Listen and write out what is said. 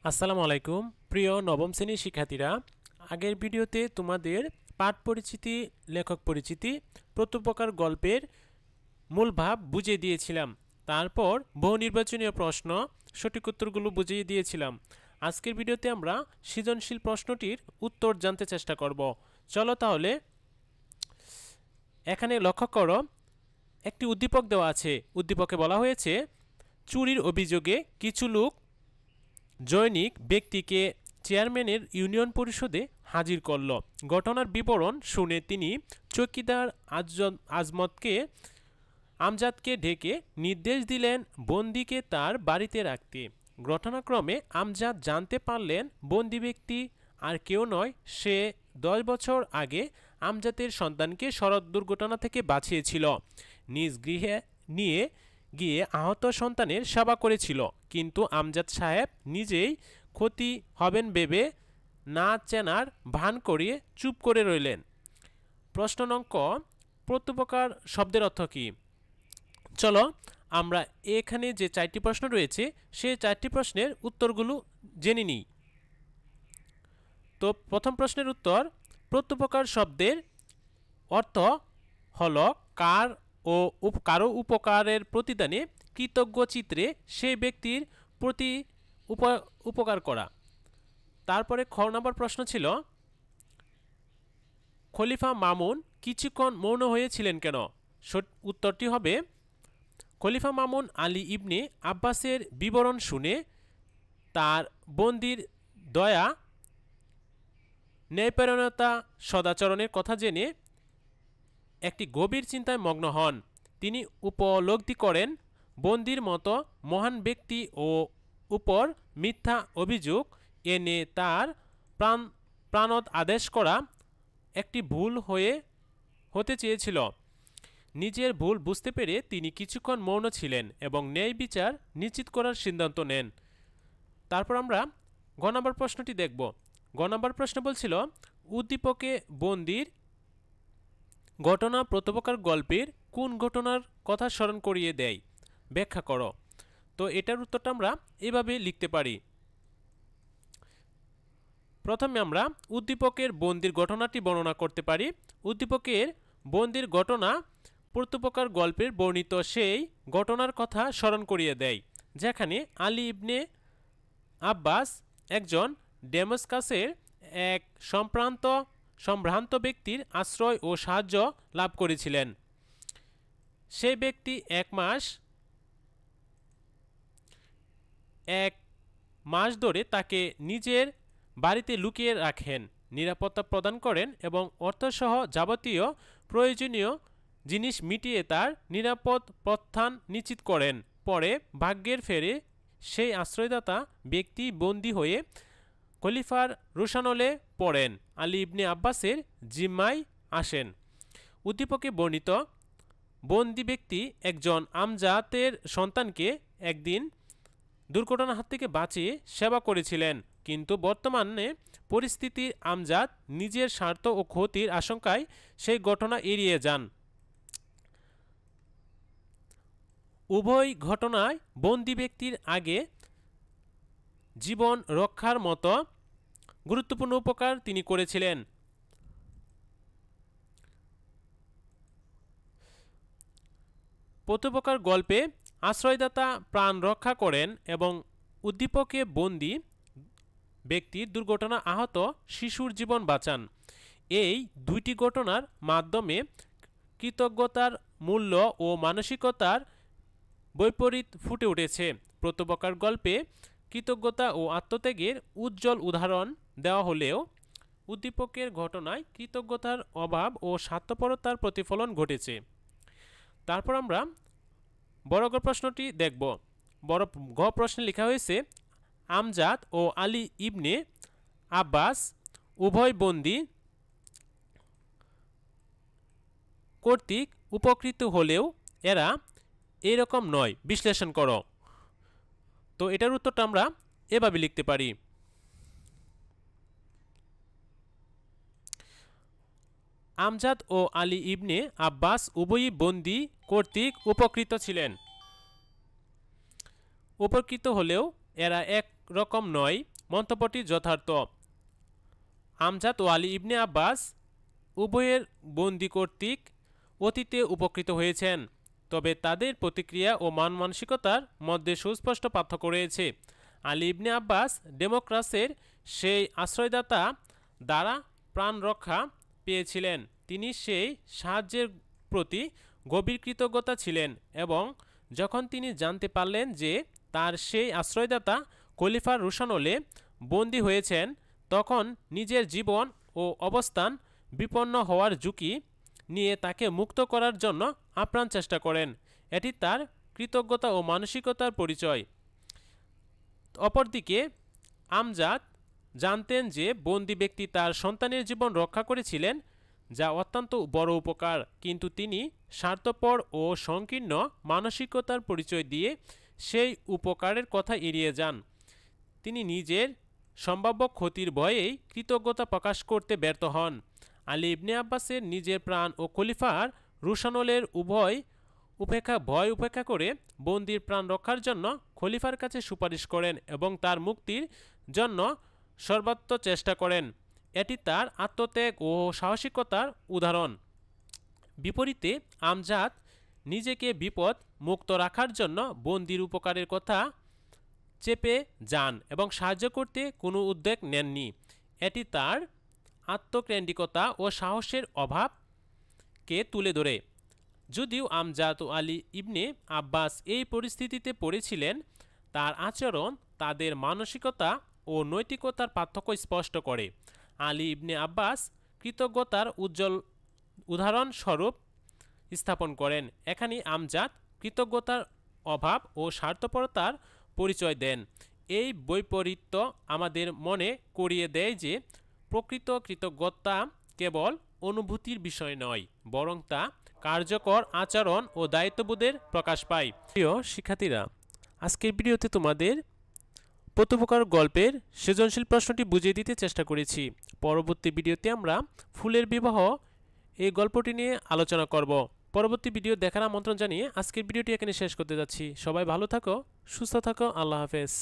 আসসালামু আলাইকুম প্রিয় নবম শ্রেণীর শিক্ষার্থীরা। আগের ভিডিওতে তোমাদের পাঠ পরিচিতি, লেখক পরিচিতি, প্রত্যুপকার গল্পের মূল ভাব বুঝিয়ে দিয়েছিলাম। তারপর বহু নির্বাচনীয় প্রশ্ন, সঠিক উত্তরগুলো বুঝিয়ে দিয়েছিলাম। আজকের ভিডিওতে আমরা সৃজনশীল প্রশ্নটির উত্তর জানতে চেষ্টা করব। চলো তাহলে। এখানে লক্ষ্য করো, একটি উদ্দীপক দেওয়া আছে। উদ্দীপকে বলা হয়েছে, চুরির অভিযোগে কিছু লোক জৈনিক ব্যক্তিকে চেয়ারম্যানের ইউনিয়ন পরিষদে হাজির করল। ঘটনার বিবরণ শুনে তিনি চৌকিদার আমজাদকে ডেকে নির্দেশ দিলেন বন্দীকে তার বাড়িতে রাখতে। ঘটনাক্রমে আমজাদ জানতে পারলেন বন্দী ব্যক্তি আর কেউ নয়, সে 10 বছর আগে আমজাদের সন্তানকে সড়ক দুর্ঘটনা থেকে বাঁচিয়েছিল। নিজ গৃহে নিয়ে গিয়ে আহত সন্তানের সেবা করেছিল, কিন্তু আমজাদ সাহেব নিজেই ক্ষতি হবেন ভেবে না চেনার ভান করিয়ে চুপ করে রইলেন। প্রশ্ন নং ক, প্রত্যুপকার শব্দের অর্থ কী? চলো আমরা এখানে যে 4টি প্রশ্ন রয়েছে সেই 4টি প্রশ্নের উত্তরগুলো জেনে নিই। তো প্রথম প্রশ্নের উত্তর, প্রত্যুপকার শব্দের অর্থ হলো কারো উপকারের প্রতিদানে কৃতজ্ঞ চিত্রে সেই ব্যক্তির প্রতি উপকার করা। তারপরে খ নম্বর প্রশ্ন ছিল, খলিফা মামুন কিছুক্ষণ মৌন হয়েছিলেন কেন? উত্তরটি হবে, খলিফা মামুন আলী ইবনে আব্বাসের বিবরণ শুনে তার বন্দির দয়া, ন্যায়পরায়ণতা, সদাচরণের কথা জেনে একটি গভীর চিন্তায় মগ্ন হন। তিনি উপলব্ধি করেন বন্দির মতো মহান ব্যক্তি ও উপর মিথ্যা অভিযোগ এনে তার প্রাণদ আদেশ করা একটি ভুল হতে চেয়েছিল। নিজের ভুল বুঝতে পেরে তিনি কিছুক্ষণ মৌন ছিলেন এবং ন্যায় বিচার নিশ্চিত করার সিদ্ধান্ত নেন। তারপর আমরা গ নম্বর প্রশ্নটি দেখব। গ নম্বর প্রশ্ন বলছিল, উদ্দীপকে বন্দির ঘটনা প্রত্যুপকার গল্পের কোন ঘটনার কথা স্মরণ করিয়ে দেয়? ব্যাখ্যা করো। তো এটার উত্তরটা আমরা এভাবে লিখতে পারি। প্রথমে আমরা উদ্দীপকের বন্দির ঘটনাটি বর্ণনা করতে পারি। উদ্দীপকের বন্দির ঘটনা প্রত্যুপকার গল্পের বর্ণিত সেই ঘটনার কথা স্মরণ করিয়ে দেয়, যেখানে আলী ইবনে আব্বাস একজন ডেমাস্কাসের এক সম্ভ্রান্ত ব্যক্তির আশ্রয় ও সাহায্য লাভ করেছিলেন। সেই ব্যক্তি এক মাস ধরে তাকে নিজের বাড়িতে লুকিয়ে রাখেন, নিরাপত্তা প্রদান করেন এবং অর্থসহ যাবতীয় প্রয়োজনীয় জিনিস মিটিয়ে তার নিরাপদ প্রত্যান নিশ্চিত করেন। পরে ভাগ্যের ফেরে সেই আশ্রয়দাতা ব্যক্তি বন্দী হয়ে খলিফার রোশানলে পড়েন, আলী ইবনে আব্বাসের জিম্মায় আসেন। উদ্দীপকে বর্ণিত বন্দী ব্যক্তি একজন আমজাদের সন্তানকে একদিন দুর্ঘটনার হাত থেকে বাঁচিয়ে সেবা করেছিলেন, কিন্তু বর্তমানে পরিস্থিতির আমজাদ নিজের স্বার্থ ও ক্ষতির আশঙ্কায় সেই ঘটনা এড়িয়ে যান। উভয় ঘটনায় বন্দী ব্যক্তির আগে জীবন রক্ষার মতো গুরুত্বপূর্ণ উপকার তিনি করেছিলেন। প্রত্যুপকার গল্পে আশ্রয়দাতা প্রাণ রক্ষা করেন এবং উদ্দীপকে বন্দী ব্যক্তির দুর্ঘটনা আহত শিশুর জীবন বাঁচান। এই দুইটি ঘটনার মাধ্যমে কৃতজ্ঞতার মূল্য ও মানসিকতার বৈপরীত ফুটে উঠেছে। প্রত্যুপকার গল্পে কৃতজ্ঞতা ও আত্মত্যাগের উজ্জ্বল উদাহরণ দেওয়া হলেও উদ্দীপকের ঘটনায় কৃতজ্ঞতার অভাব ও স্বার্থপরতার প্রতিফলন ঘটেছে। তারপর আমরা বড় গ প্রশ্নটি দেখব। বড় গ প্রশ্নে লেখা হয়েছে, আমজাদ ও আলী ইবনে আব্বাস উভয় বন্দী কর্তৃক উপকৃত হলেও এরা এরকম নয়, বিশ্লেষণ করো। তো এটার উত্তরটা আমরা এভাবে লিখতে পারি। আমজাদ ও আলী ইবনে আব্বাস উভয়ই বন্দী কর্তৃক উপকৃত ছিলেন, উপকৃত হলেও এরা এক রকম নয়। মন্তব্যটি যথার্থ। আমজাদ ও আলী ইবনে আব্বাস উভয়ের বন্দি কর্তৃক অতীতে উপকৃত হয়েছেন, তবে তাদের প্রতিক্রিয়া ও মান মানসিকতার মধ্যে সুস্পষ্ট পার্থক্য রয়েছে। আলী ইবনে আব্বাস ডেমোক্রাসের সেই আশ্রয়দাতা দ্বারা প্রাণ রক্ষা পেয়েছিলেন। তিনি সেই সাহায্যের প্রতি গভীর কৃতজ্ঞতা ছিলেন এবং যখন তিনি জানতে পারলেন যে তার সেই আশ্রয়দাতা খলিফার রোশানলে বন্দী হয়েছেন, তখন নিজের জীবন ও অবস্থান বিপন্ন হওয়ার ঝুঁকি নিয়ে তাকে মুক্ত করার জন্য আপ্রাণ চেষ্টা করেন। এটি তার কৃতজ্ঞতা ও মানসিকতার পরিচয়। অপরদিকে আমজাদ জানতেন যে বন্দী ব্যক্তি তার সন্তানের জীবন রক্ষা করেছিলেন, যা অত্যন্ত বড় উপকার, কিন্তু তিনি স্বার্থপর ও সংকীর্ণ মানসিকতার পরিচয় দিয়ে সেই উপকারের কথা এড়িয়ে যান। তিনি নিজের সম্ভাব্য ক্ষতির ভয়েই কৃতজ্ঞতা প্রকাশ করতে ব্যর্থ হন। আলী ইবনে আব্বাসের নিজের প্রাণ ও খলিফার রোশানলের ভয় উপেক্ষা করে বন্দির প্রাণ রক্ষার জন্য খলিফার কাছে সুপারিশ করেন এবং তার মুক্তির জন্য সর্বাত্ম চেষ্টা করেন। এটি তার আত্মত্যাগ ও সাহসিকতার উদাহরণ। বিপরীতে আমজাদ নিজেকে বিপদ মুক্ত রাখার জন্য বন্দির উপকারের কথা চেপে যান এবং সাহায্য করতে কোনো উদ্যোগ নেননি। এটি তার আত্মকেন্দ্রিকতা ও সাহসের অভাবকে তুলে ধরে। যদিও আমজাদ ও আলী ইবনে আব্বাস এই পরিস্থিতিতে পড়েছিলেন, তার আচরণ তাদের মানসিকতা ও নৈতিকতার পার্থক্য স্পষ্ট করে। আলী ইবনে আব্বাস কৃতজ্ঞতার উজ্জ্বল উদাহরণস্বরূপ স্থাপন করেন। এখানে আমজাদ কৃতজ্ঞতার অভাব ও স্বার্থপরতার পরিচয় দেন। এই বৈপরীত্য আমাদের মনে করিয়ে দেয় যে প্রকৃত কৃতজ্ঞতা কেবল অনুভূতির বিষয় নয়, বরং তা কার্যকর আচরণ ও দায়িত্ববোধের প্রকাশ পায়। প্রিয় শিক্ষার্থীরা, আজকের ভিডিওতে তোমাদের প্রত্যুপকার গল্পের সৃজনশীল প্রশ্নটি বুঝিয়ে দিতে চেষ্টা করেছি। পরবর্তী ভিডিওতে আমরা ফুলের বিবাহ এই গল্পটি নিয়ে আলোচনা করব। পরবর্তী ভিডিও দেখার আমন্ত্রণ জানিয়ে আজকের ভিডিওটি এখানে শেষ করতে যাচ্ছি। সবাই ভালো থাকো, সুস্থ থাকো, আল্লাহ হাফেজ।